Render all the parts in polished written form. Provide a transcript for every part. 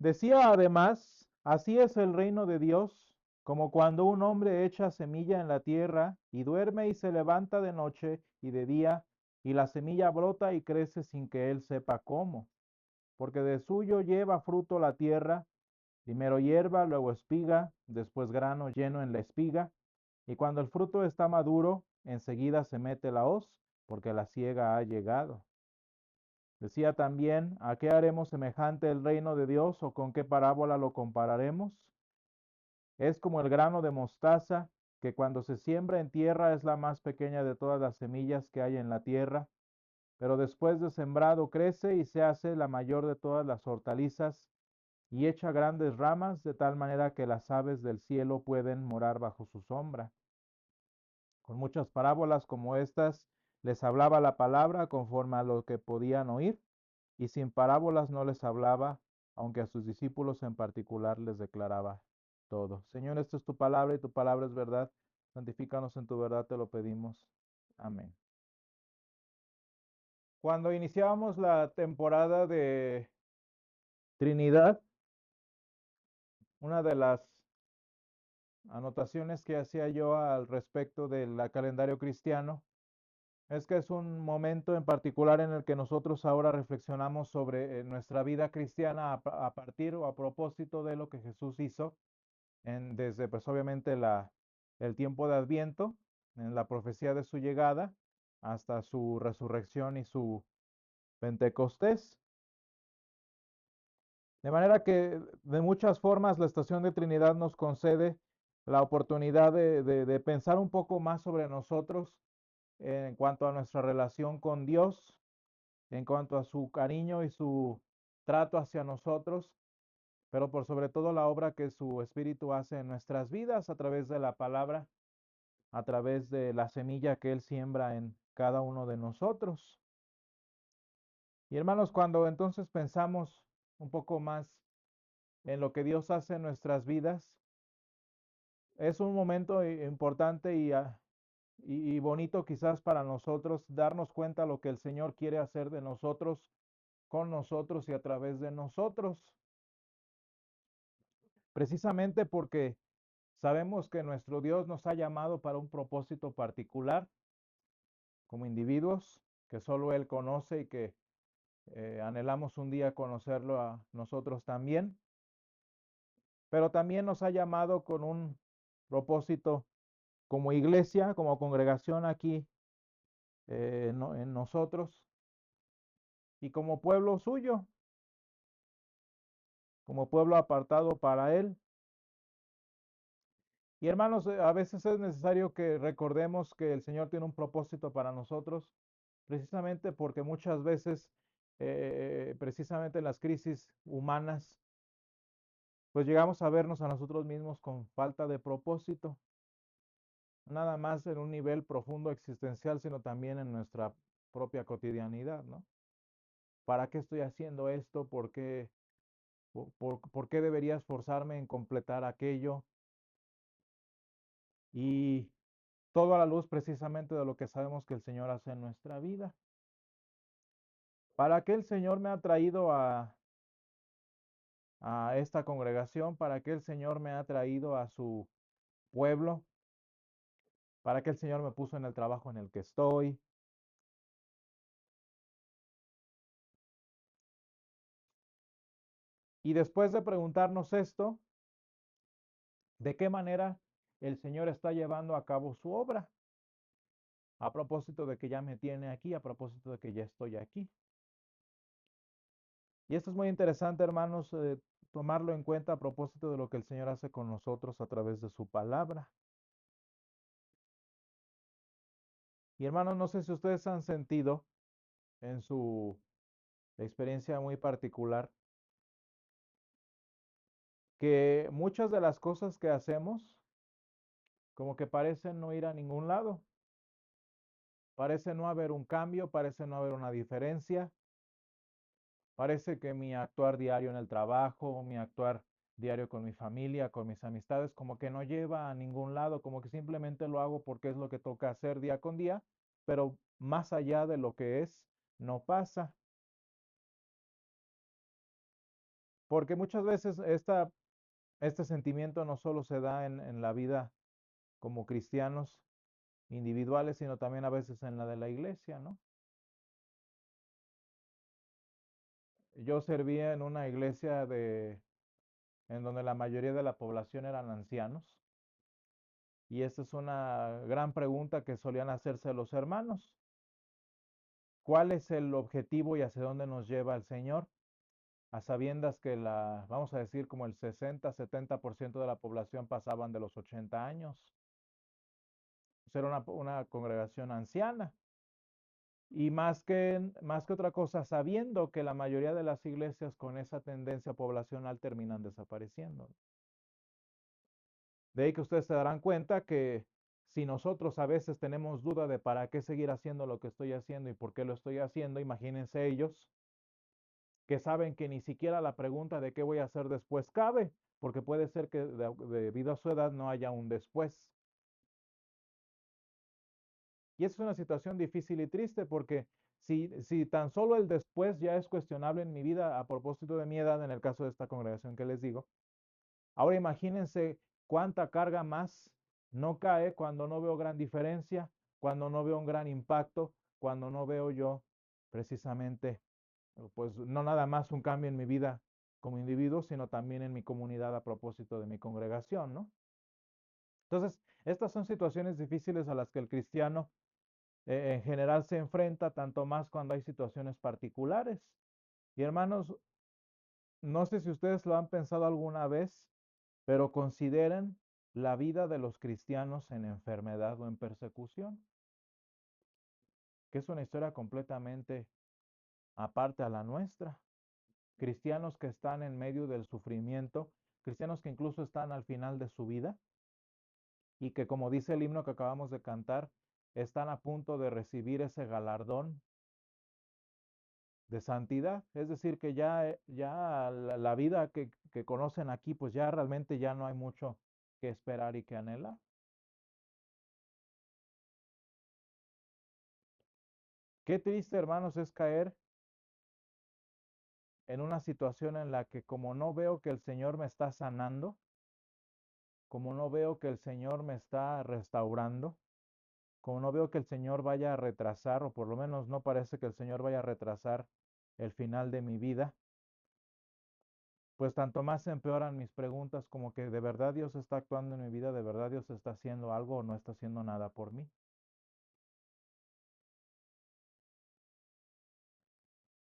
Decía además, así es el reino de Dios, como cuando un hombre echa semilla en la tierra y duerme y se levanta de noche y de día, y la semilla brota y crece sin que él sepa cómo, porque de suyo lleva fruto la tierra, primero hierba, luego espiga, después grano lleno en la espiga, y cuando el fruto está maduro, enseguida se mete la hoz, porque la siega ha llegado. Decía también, ¿a qué haremos semejante el reino de Dios o con qué parábola lo compararemos? Es como el grano de mostaza, que cuando se siembra en tierra es la más pequeña de todas las semillas que hay en la tierra, pero después de sembrado crece y se hace la mayor de todas las hortalizas y echa grandes ramas de tal manera que las aves del cielo pueden morar bajo su sombra. Con muchas parábolas como estas les hablaba la palabra conforme a lo que podían oír, y sin parábolas no les hablaba, aunque a sus discípulos en particular les declaraba todo. Señor, esta es tu palabra y tu palabra es verdad. Santifícanos en tu verdad, te lo pedimos. Amén. Cuando iniciábamos la temporada de Trinidad, una de las anotaciones que hacía yo al respecto del calendario cristiano es que es un momento en particular en el que nosotros ahora reflexionamos sobre nuestra vida cristiana a partir o a propósito de lo que Jesús hizo desde pues obviamente el tiempo de Adviento, en la profecía de su llegada, hasta su resurrección y su Pentecostés. De manera que de muchas formas la estación de Trinidad nos concede la oportunidad de pensar un poco más sobre nosotros en cuanto a nuestra relación con Dios, en cuanto a su cariño y su trato hacia nosotros, pero por sobre todo la obra que su Espíritu hace en nuestras vidas a través de la palabra, a través de la semilla que Él siembra en cada uno de nosotros. Y hermanos, cuando entonces pensamos un poco más en lo que Dios hace en nuestras vidas, es un momento importante y bonito quizás para nosotros darnos cuenta lo que el Señor quiere hacer de nosotros, con nosotros y a través de nosotros. Precisamente porque sabemos que nuestro Dios nos ha llamado para un propósito particular como individuos que solo Él conoce y que anhelamos un día conocerlo a nosotros también, pero también nos ha llamado con un propósito como iglesia, como congregación aquí en nosotros y como pueblo suyo, como pueblo apartado para Él. Y hermanos, a veces es necesario que recordemos que el Señor tiene un propósito para nosotros, precisamente porque muchas veces, precisamente en las crisis humanas, pues llegamos a vernos a nosotros mismos con falta de propósito, nada más en un nivel profundo existencial, sino también en nuestra propia cotidianidad, ¿no? ¿Para qué estoy haciendo esto? ¿Por qué debería esforzarme en completar aquello? Y todo a la luz precisamente de lo que sabemos que el Señor hace en nuestra vida. ¿Para qué el Señor me ha traído a esta congregación? ¿Para qué el Señor me ha traído a su pueblo? ¿Para qué el Señor me puso en el trabajo en el que estoy? Y después de preguntarnos esto, ¿de qué manera el Señor está llevando a cabo su obra? A propósito de que ya me tiene aquí, a propósito de que ya estoy aquí. Y esto es muy interesante, hermanos, tomarlo en cuenta a propósito de lo que el Señor hace con nosotros a través de su palabra. Y hermanos, no sé si ustedes han sentido en su experiencia muy particular que muchas de las cosas que hacemos como que parecen no ir a ningún lado, parece no haber un cambio, parece no haber una diferencia, parece que mi actuar diario en el trabajo, mi actuar diario con mi familia, con mis amistades, como que no lleva a ningún lado, como que simplemente lo hago porque es lo que toca hacer día con día, pero más allá de lo que es, no pasa. porque muchas veces este sentimiento no solo se da en la vida como cristianos individuales, sino también a veces en la de la iglesia, ¿no? Yo servía en una iglesia en donde la mayoría de la población eran ancianos, y esta es una gran pregunta que solían hacerse los hermanos. ¿Cuál es el objetivo y hacia dónde nos lleva el Señor? A sabiendas que vamos a decir, como el 60-70% de la población pasaban de los 80 años. Era una congregación anciana. Y más que otra cosa, sabiendo que la mayoría de las iglesias con esa tendencia poblacional terminan desapareciendo. De ahí que ustedes se darán cuenta que si nosotros a veces tenemos duda de para qué seguir haciendo lo que estoy haciendo y por qué lo estoy haciendo, imagínense ellos que saben que ni siquiera la pregunta de qué voy a hacer después cabe, porque puede ser que debido a su edad no haya un después. Y esa es una situación difícil y triste porque si tan solo el después ya es cuestionable en mi vida a propósito de mi edad, en el caso de esta congregación que les digo, ahora imagínense cuánta carga más no cae cuando no veo gran diferencia, cuando no veo un gran impacto, cuando no veo yo precisamente, pues no nada más un cambio en mi vida como individuo, sino también en mi comunidad a propósito de mi congregación, ¿no? Entonces, estas son situaciones difíciles a las que el cristiano en general se enfrenta, tanto más cuando hay situaciones particulares. Y hermanos, no sé si ustedes lo han pensado alguna vez, pero consideren la vida de los cristianos en enfermedad o en persecución, que es una historia completamente aparte a la nuestra. Cristianos que están en medio del sufrimiento, cristianos que incluso están al final de su vida y que, como dice el himno que acabamos de cantar, están a punto de recibir ese galardón de santidad. Es decir, que ya la vida que conocen aquí, pues ya realmente ya no hay mucho que esperar y que anhelar. Qué triste, hermanos, es caer en una situación en la que, como no veo que el Señor me está sanando, como no veo que el Señor me está restaurando, como no veo que el Señor vaya a retrasar, o por lo menos no parece que el Señor vaya a retrasar el final de mi vida, pues tanto más se empeoran mis preguntas, como que de verdad Dios está actuando en mi vida, de verdad Dios está haciendo algo o no está haciendo nada por mí.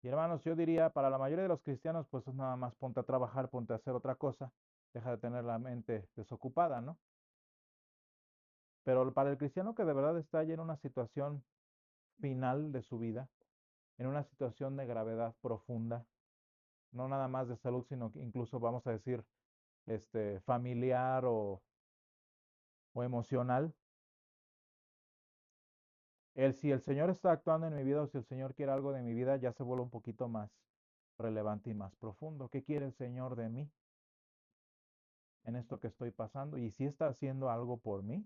Y hermanos, yo diría, para la mayoría de los cristianos, pues es nada más ponte a trabajar, ponte a hacer otra cosa, deja de tener la mente desocupada, ¿no? Pero para el cristiano que de verdad está ya en una situación final de su vida, en una situación de gravedad profunda, no nada más de salud, sino que incluso vamos a decir, familiar o emocional, si el Señor está actuando en mi vida o si el Señor quiere algo de mi vida, ya se vuelve un poquito más relevante y más profundo. ¿Qué quiere el Señor de mí en esto que estoy pasando? Y si está haciendo algo por mí.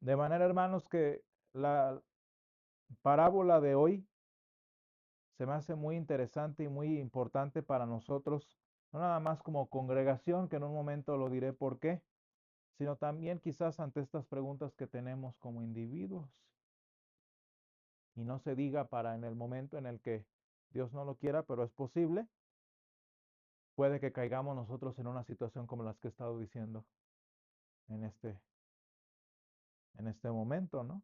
De manera, hermanos, que la parábola de hoy se me hace muy interesante y muy importante para nosotros, no nada más como congregación, que en un momento lo diré por qué, sino también quizás ante estas preguntas que tenemos como individuos. Y no se diga para en el momento en el que Dios no lo quiera, pero es posible, puede que caigamos nosotros en una situación como las que he estado diciendo en este momento, ¿no?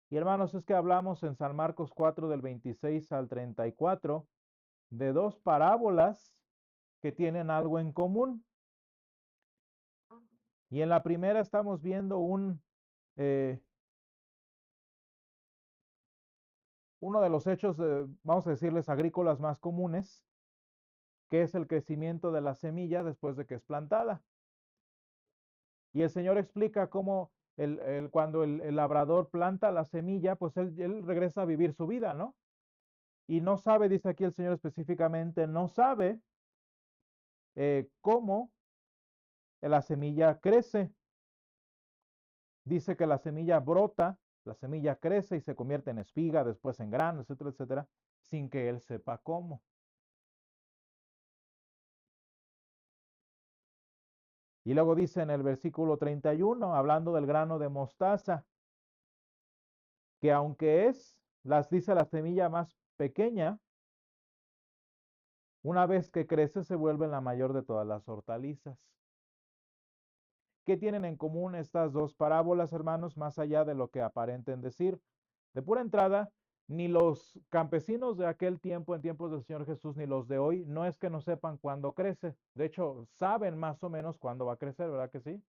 Y hermanos, es que hablamos en San Marcos 4 del 26 al 34 de dos parábolas que tienen algo en común. Y en la primera estamos viendo eh, uno de los hechos, vamos a decirles, agrícolas más comunes, que es el crecimiento de la semilla después de que es plantada. Y el Señor explica cómo cuando el labrador planta la semilla, pues él regresa a vivir su vida, ¿no? Y no sabe, dice aquí el Señor específicamente, no sabe cómo la semilla crece. Dice que la semilla brota La semilla crece y se convierte en espiga, después en grano, etcétera, etcétera, sin que él sepa cómo. Y luego dice en el versículo 31, hablando del grano de mostaza, que aunque dice la semilla más pequeña, una vez que crece se vuelve la mayor de todas las hortalizas. ¿Qué tienen en común estas dos parábolas, hermanos, más allá de lo que aparenten decir? De pura entrada, ni los campesinos de aquel tiempo, en tiempos del Señor Jesús, ni los de hoy, no es que no sepan cuándo crece. De hecho, saben más o menos cuándo va a crecer, ¿verdad que sí?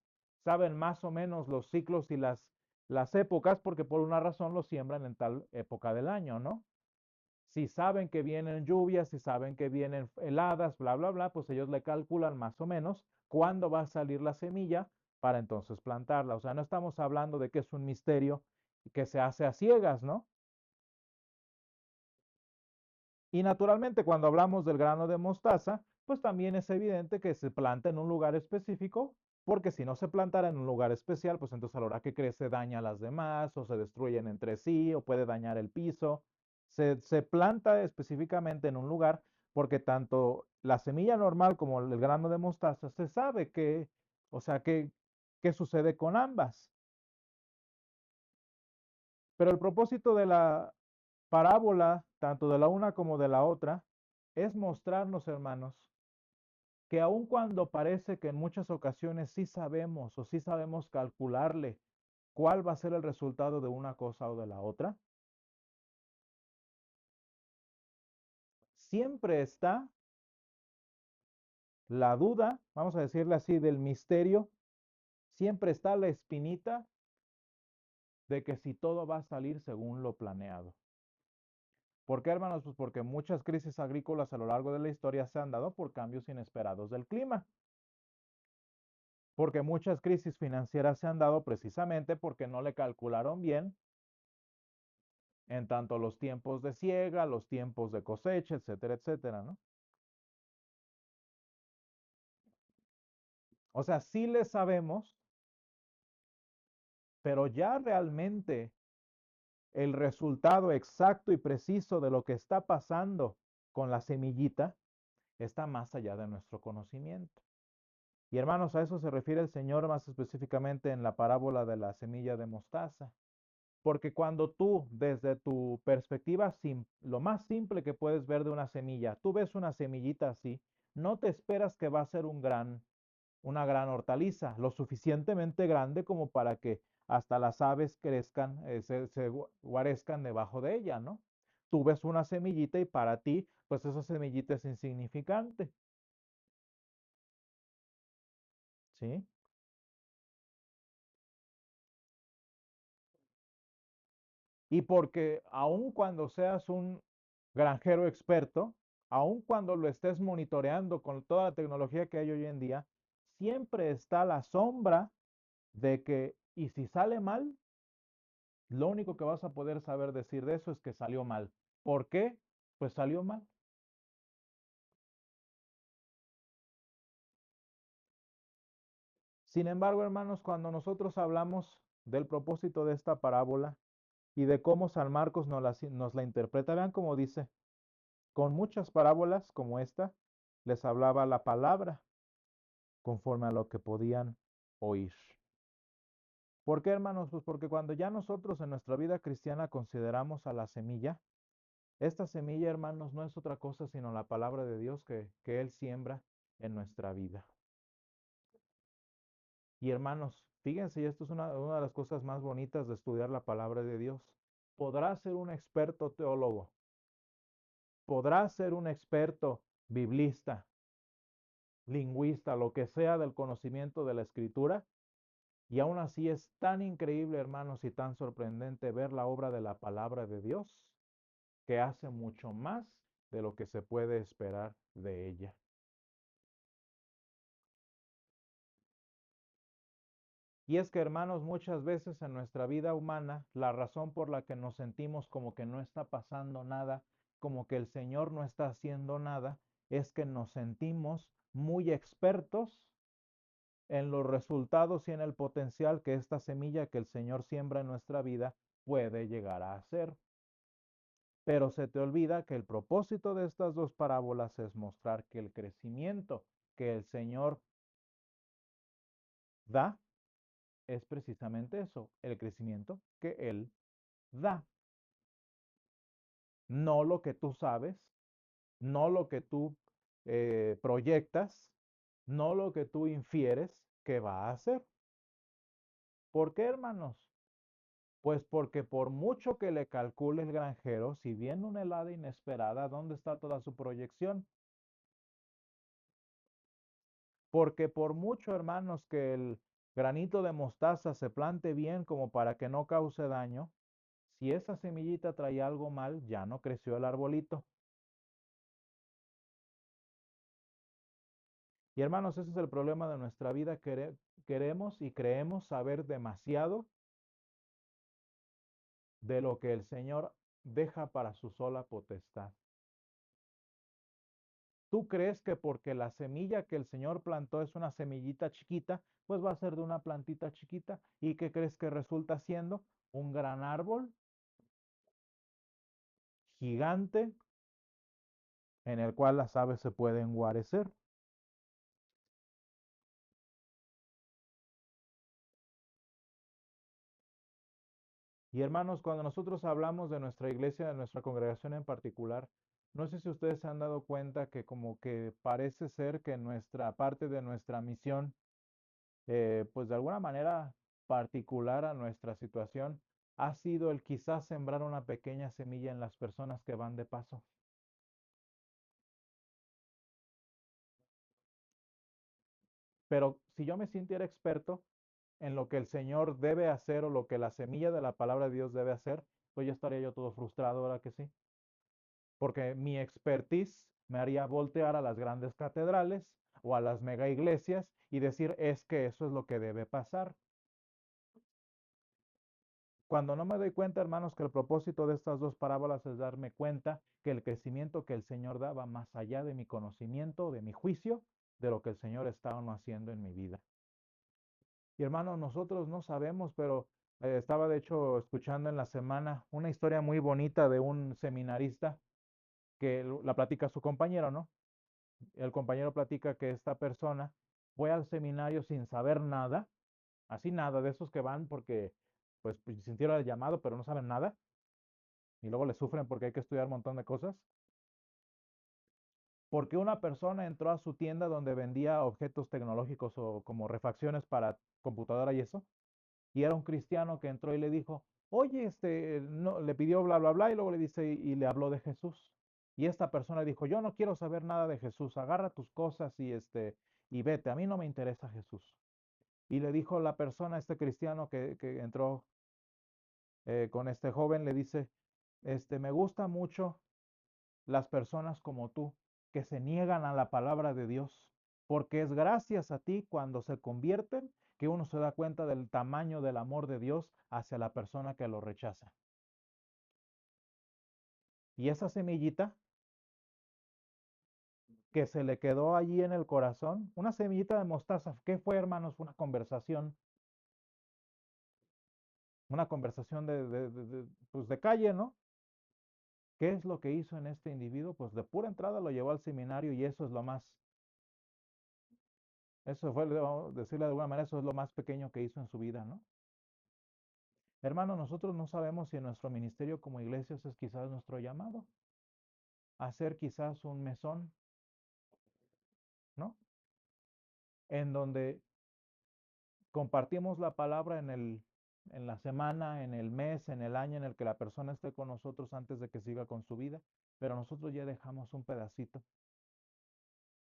Saben más o menos los ciclos y las épocas, porque por una razón lo siembran en tal época del año, ¿no? Si saben que vienen lluvias, si saben que vienen heladas, bla, bla, bla, pues ellos le calculan más o menos cuándo va a salir la semilla para entonces plantarla. O sea, no estamos hablando de que es un misterio que se hace a ciegas, ¿no? Y naturalmente cuando hablamos del grano de mostaza, pues también es evidente que se planta en un lugar específico, porque si no se plantara en un lugar especial, pues entonces a la hora que crece daña a las demás o se destruyen entre sí o puede dañar el piso. Se planta específicamente en un lugar porque tanto la semilla normal como el grano de mostaza se sabe que, o sea, qué sucede con ambas. Pero el propósito de la parábola, tanto de la una como de la otra, es mostrarnos, hermanos, que aun cuando parece que en muchas ocasiones sí sabemos o sí sabemos calcularle cuál va a ser el resultado de una cosa o de la otra, siempre está la duda, vamos a decirle así, del misterio, siempre está la espinita de que si todo va a salir según lo planeado. ¿Por qué, hermanos? Pues porque muchas crisis agrícolas a lo largo de la historia se han dado por cambios inesperados del clima. Porque muchas crisis financieras se han dado precisamente porque no le calcularon bien en tanto los tiempos de siega, los tiempos de cosecha, etcétera, etcétera, ¿no? O sea, sí le sabemos, pero ya realmente el resultado exacto y preciso de lo que está pasando con la semillita está más allá de nuestro conocimiento. Y hermanos, a eso se refiere el Señor más específicamente en la parábola de la semilla de mostaza. Porque cuando tú, desde tu perspectiva, lo más simple que puedes ver de una semilla, tú ves una semillita así, no te esperas que va a ser una gran hortaliza, lo suficientemente grande como para que hasta las aves crezcan, se guarezcan debajo de ella, ¿no? Tú ves una semillita y para ti, pues esa semillita es insignificante, ¿sí? Y porque aun cuando seas un granjero experto, aun cuando lo estés monitoreando con toda la tecnología que hay hoy en día, siempre está la sombra de que, y si sale mal, lo único que vas a poder saber decir de eso es que salió mal. ¿Por qué? Pues salió mal. Sin embargo, hermanos, cuando nosotros hablamos del propósito de esta parábola y de cómo San Marcos nos la interpreta, vean cómo dice, con muchas parábolas como esta, les hablaba la palabra conforme a lo que podían oír. ¿Por qué, hermanos? Pues porque cuando ya nosotros en nuestra vida cristiana consideramos a la semilla, esta semilla, hermanos, no es otra cosa sino la palabra de Dios que Él siembra en nuestra vida. Y hermanos, fíjense, y esto es una de las cosas más bonitas de estudiar la palabra de Dios. Podrás ser un experto teólogo, podrás ser un experto biblista, lingüista, lo que sea del conocimiento de la escritura, y aún así es tan increíble, hermanos, y tan sorprendente ver la obra de la palabra de Dios, que hace mucho más de lo que se puede esperar de ella. Y es que, hermanos, muchas veces en nuestra vida humana, la razón por la que nos sentimos como que no está pasando nada, como que el Señor no está haciendo nada, es que nos sentimos muy expertos en los resultados y en el potencial que esta semilla que el Señor siembra en nuestra vida puede llegar a hacer. Pero se te olvida que el propósito de estas dos parábolas es mostrar que el crecimiento que el Señor da es precisamente eso, el crecimiento que Él da. No lo que tú sabes, no lo que tú proyectas, no lo que tú infieres que va a hacer. ¿Por qué, hermanos? Pues porque por mucho que le calcule el granjero, si viene una helada inesperada, ¿dónde está toda su proyección? Porque por mucho, hermanos, que el granito de mostaza se plante bien como para que no cause daño, si esa semillita trae algo mal, ya no creció el arbolito. Y hermanos, ese es el problema de nuestra vida. Queremos y creemos saber demasiado de lo que el Señor deja para su sola potestad. ¿Tú crees que porque la semilla que el Señor plantó es una semillita chiquita, pues va a ser de una plantita chiquita? ¿Y qué crees que resulta siendo? Un gran árbol gigante en el cual las aves se pueden guarecer. Y hermanos, cuando nosotros hablamos de nuestra iglesia, de nuestra congregación en particular, no sé si ustedes se han dado cuenta que como que parece ser que nuestra parte de nuestra misión, pues de alguna manera particular a nuestra situación, ha sido el quizás sembrar una pequeña semilla en las personas que van de paso. Pero si yo me sintiera experto en lo que el Señor debe hacer o lo que la semilla de la palabra de Dios debe hacer, pues ya estaría yo todo frustrado, ¿verdad que sí? Porque mi expertise me haría voltear a las grandes catedrales o a las mega iglesias y decir, es que eso es lo que debe pasar. Cuando no me doy cuenta, hermanos, que el propósito de estas dos parábolas es darme cuenta que el crecimiento que el Señor da va más allá de mi conocimiento, de mi juicio, de lo que el Señor está o no haciendo en mi vida. Y hermanos, nosotros no sabemos, pero estaba de hecho escuchando en la semana una historia muy bonita de un seminarista que la platica su compañero, ¿no? El compañero platica que esta persona fue al seminario sin saber nada, así nada, de esos que van porque pues sintieron el llamado, pero no saben nada, y luego le sufren porque hay que estudiar un montón de cosas. Porque una persona entró a su tienda donde vendía objetos tecnológicos o como refacciones para computadora y eso, y era un cristiano que entró y le dijo, oye, no, le pidió bla, bla, bla, y luego le dice, y le habló de Jesús. Y esta persona dijo, yo no quiero saber nada de Jesús, agarra tus cosas y vete, a mí no me interesa Jesús. Y le dijo la persona, este cristiano que entró con este joven, le dice, me gusta mucho las personas como tú que se niegan a la palabra de Dios, porque es gracias a ti cuando se convierten que uno se da cuenta del tamaño del amor de Dios hacia la persona que lo rechaza. Y esa semillita que se le quedó allí en el corazón, una semillita de mostaza, ¿qué fue, hermanos? Una conversación pues de calle, ¿no? ¿Qué es lo que hizo en este individuo? Pues de pura entrada lo llevó al seminario y eso es lo más, eso fue, vamos a decirle de alguna manera, eso es lo más pequeño que hizo en su vida, ¿no? Hermano, nosotros no sabemos si nuestro ministerio como iglesias es quizás nuestro llamado, hacer quizás un mesón, ¿no? En donde compartimos la palabra en la semana, en el mes, en el año en el que la persona esté con nosotros antes de que siga con su vida, pero nosotros ya dejamos un pedacito.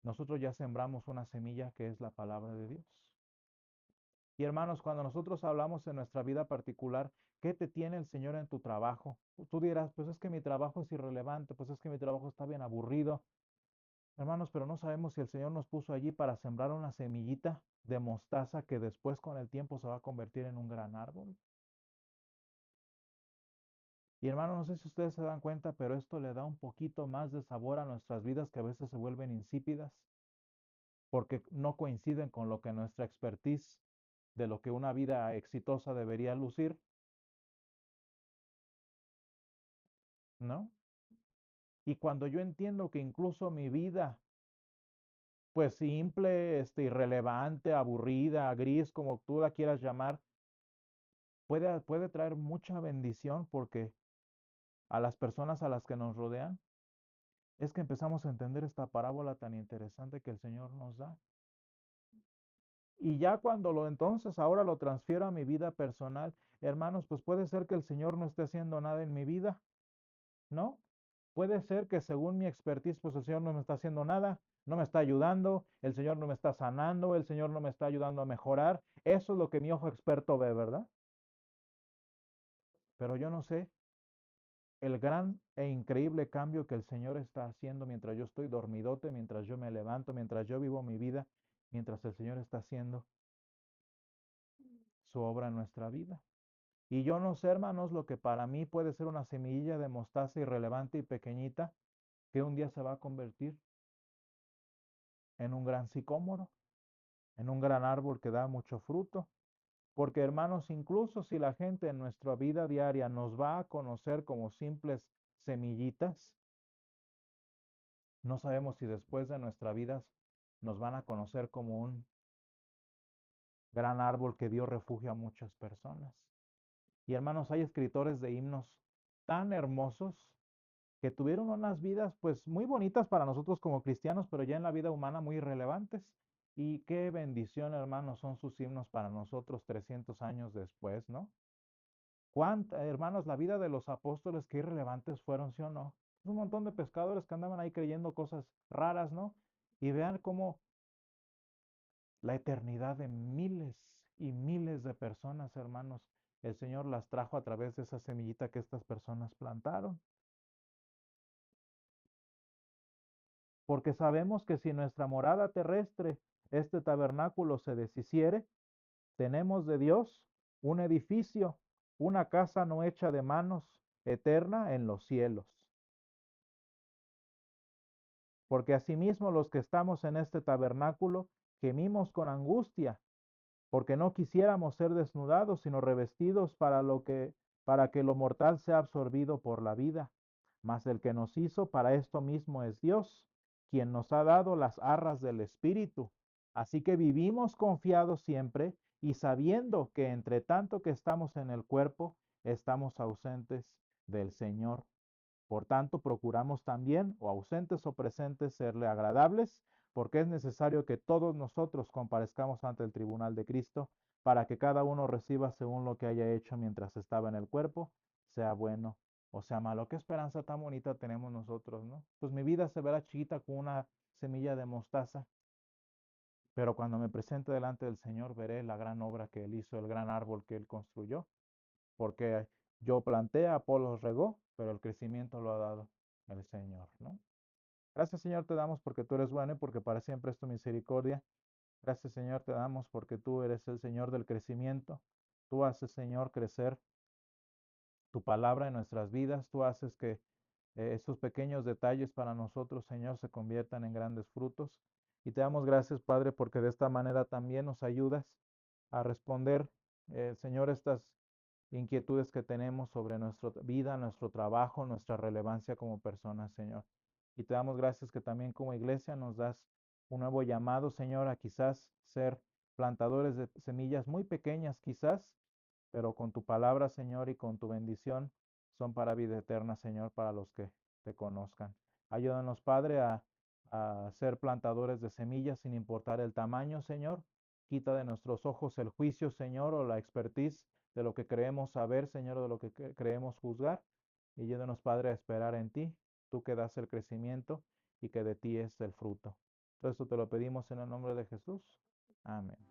Nosotros ya sembramos una semilla que es la palabra de Dios. Y hermanos, cuando nosotros hablamos en nuestra vida particular, ¿qué te tiene el Señor en tu trabajo? Tú dirás, pues es que mi trabajo es irrelevante, pues es que mi trabajo está bien aburrido. Hermanos, pero no sabemos si el Señor nos puso allí para sembrar una semillita de mostaza que después con el tiempo se va a convertir en un gran árbol. Y hermanos, no sé si ustedes se dan cuenta, pero esto le da un poquito más de sabor a nuestras vidas que a veces se vuelven insípidas porque no coinciden con lo que nuestra expertise de lo que una vida exitosa debería lucir. ¿no? Y cuando yo entiendo que incluso mi vida, pues simple, irrelevante, aburrida, gris, como tú la quieras llamar, puede traer mucha bendición porque a las personas a las que nos rodean, es que empezamos a entender esta parábola tan interesante que el Señor nos da. Y ya cuando entonces ahora lo transfiero a mi vida personal, hermanos, pues puede ser que el Señor no esté haciendo nada en mi vida, ¿no? Puede ser que según mi expertise, pues el Señor no me está haciendo nada, no me está ayudando, el Señor no me está sanando, el Señor no me está ayudando a mejorar. Eso es lo que mi ojo experto ve, ¿verdad? Pero yo no sé el gran e increíble cambio que el Señor está haciendo mientras yo estoy dormidote, mientras yo me levanto, mientras yo vivo mi vida, mientras el Señor está haciendo su obra en nuestra vida. Y yo no sé, hermanos, lo que para mí puede ser una semilla de mostaza irrelevante y pequeñita, que un día se va a convertir en un gran sicómoro, en un gran árbol que da mucho fruto. Porque, hermanos, incluso si la gente en nuestra vida diaria nos va a conocer como simples semillitas, no sabemos si después de nuestra vida nos van a conocer como un gran árbol que dio refugio a muchas personas. Y hermanos, hay escritores de himnos tan hermosos que tuvieron unas vidas pues muy bonitas para nosotros como cristianos, pero ya en la vida humana muy irrelevantes. Y qué bendición, hermanos, son sus himnos para nosotros 300 años después, ¿no? ¿Cuánta, hermanos, la vida de los apóstoles, qué irrelevantes fueron, sí o no? Un montón de pescadores que andaban ahí creyendo cosas raras, ¿no? Y vean cómo la eternidad de miles y miles de personas, hermanos, el Señor las trajo a través de esa semillita que estas personas plantaron. Porque sabemos que si nuestra morada terrestre, este tabernáculo, se deshiciere, tenemos de Dios un edificio, una casa no hecha de manos, eterna en los cielos. Porque asimismo los que estamos en este tabernáculo gemimos con angustia, porque no quisiéramos ser desnudados, sino revestidos para que lo mortal sea absorbido por la vida. Mas el que nos hizo para esto mismo es Dios, quien nos ha dado las arras del Espíritu. Así que vivimos confiados siempre y sabiendo que entre tanto que estamos en el cuerpo, estamos ausentes del Señor. Por tanto, procuramos también, o ausentes o presentes, serle agradables, porque es necesario que todos nosotros comparezcamos ante el tribunal de Cristo, para que cada uno reciba según lo que haya hecho mientras estaba en el cuerpo, sea bueno o sea malo. Qué esperanza tan bonita tenemos nosotros, ¿no? Pues mi vida se verá chiquita como una semilla de mostaza, pero cuando me presente delante del Señor veré la gran obra que Él hizo, el gran árbol que Él construyó, porque yo planté, Apolos regó, pero el crecimiento lo ha dado el Señor, ¿no? Gracias, Señor, te damos porque tú eres bueno y porque para siempre es tu misericordia. Gracias, Señor, te damos porque tú eres el Señor del crecimiento. Tú haces, Señor, crecer tu palabra en nuestras vidas. Tú haces que estos pequeños detalles para nosotros, Señor, se conviertan en grandes frutos. Y te damos gracias, Padre, porque de esta manera también nos ayudas a responder, Señor, estas inquietudes que tenemos sobre nuestra vida, nuestro trabajo, nuestra relevancia como personas, Señor. Y te damos gracias que también como iglesia nos das un nuevo llamado, Señor, a quizás ser plantadores de semillas muy pequeñas, quizás, pero con tu palabra, Señor, y con tu bendición son para vida eterna, Señor, para los que te conozcan. Ayúdanos, Padre, a ser plantadores de semillas sin importar el tamaño, Señor. Quita de nuestros ojos el juicio, Señor, o la expertise de lo que creemos saber, Señor, o de lo que creemos juzgar. Y ayúdanos, Padre, a esperar en ti, tú que das el crecimiento y que de ti es el fruto. Todo esto te lo pedimos en el nombre de Jesús. Amén.